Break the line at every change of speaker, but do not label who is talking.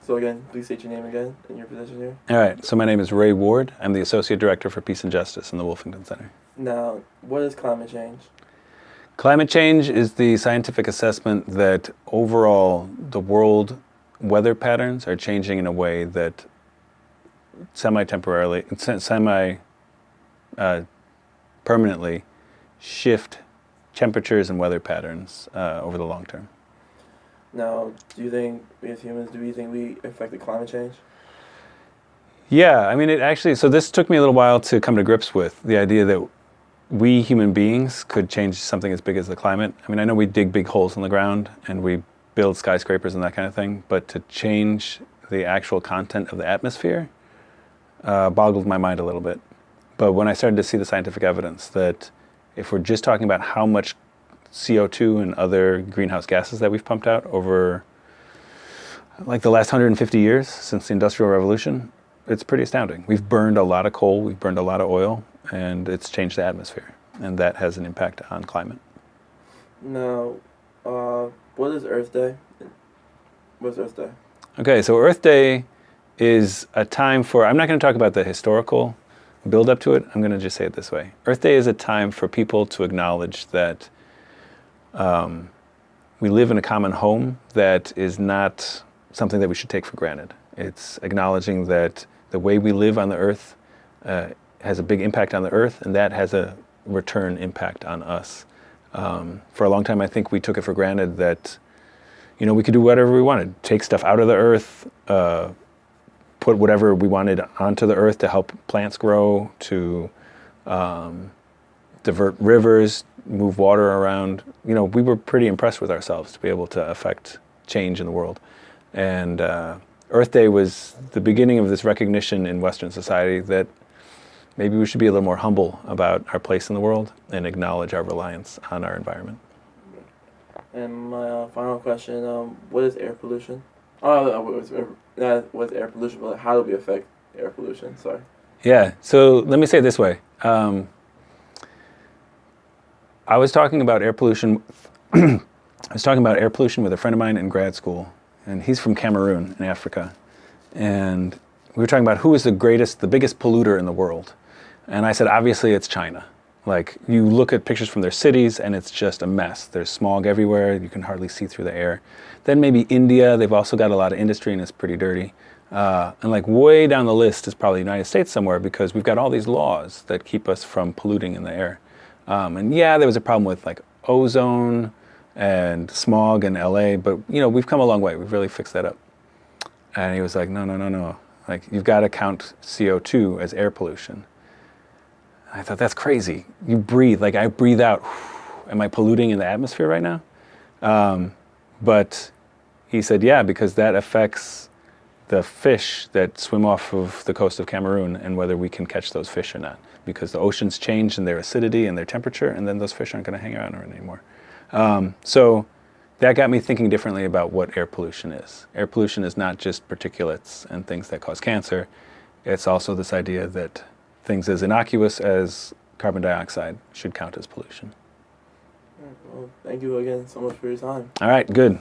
So again, please state your name again and your position here.
All right, so my name is Ray Ward. I'm the Associate Director for Peace and Justice in the Wolfington Center.
Now, what is climate change?
Climate change is the scientific assessment that overall the world weather patterns are changing in a way that permanently shift temperatures and weather patterns over the long term.
Now, do you think we as humans, do we think we affected climate change?
Yeah, I mean, so this took me a little while to come to grips with the idea that we human beings could change something as big as the climate. I mean, I know we dig big holes in the ground and we build skyscrapers and that kind of thing, but to change the actual content of the atmosphere boggled my mind a little bit. But when I started to see the scientific evidence that if we're just talking about how much CO2 and other greenhouse gases that we've pumped out over like the last 150 years since the Industrial Revolution, it's pretty astounding. We've burned a lot of coal, we've burned a lot of oil, and it's changed the atmosphere, and that has an impact on climate.
Now, what is Earth Day? What's Earth Day?
Okay, so Earth Day is a time for, I'm not going to talk about the historical build up to it, I'm going to just say it this way. Earth Day is a time for people to acknowledge that we live in a common home that is not something that we should take for granted. It's acknowledging that the way we live on the earth has a big impact on the earth, and that has a return impact on us. For a long time, I think we took it for granted that, we could do whatever we wanted. Take stuff out of the earth, put whatever we wanted onto the earth to help plants grow, to divert rivers, move water around. We were pretty impressed with ourselves to be able to affect change in the world. And Earth Day was the beginning of this recognition in Western society that maybe we should be a little more humble about our place in the world and acknowledge our reliance on our environment.
And my final question, what is air pollution? What's air pollution, but how do we affect air pollution? Sorry.
Yeah, so let me say it this way. I was talking about air pollution with a friend of mine in grad school, and he's from Cameroon in Africa. And we were talking about who is the biggest polluter in the world. And I said, obviously it's China. Like, you look at pictures from their cities and it's just a mess. There's smog everywhere, you can hardly see through the air. Then maybe India, they've also got a lot of industry and it's pretty dirty. And like way down the list is probably the United States somewhere, because we've got all these laws that keep us from polluting in the air. And yeah, there was a problem with like ozone and smog in LA, but we've come a long way. We've really fixed that up. And he was like, no. Like, you've got to count CO2 as air pollution. I thought, that's crazy. You breathe, like I breathe out. Am I polluting in the atmosphere right now? But he said, yeah, because that affects the fish that swim off of the coast of Cameroon and whether we can catch those fish or not. Because the oceans change in their acidity and their temperature, and then those fish aren't going to hang around anymore. So that got me thinking differently about what air pollution is. Air pollution is not just particulates and things that cause cancer. It's also this idea that things as innocuous as carbon dioxide should count as pollution.
Well, thank you again so much for your time.
All right, good.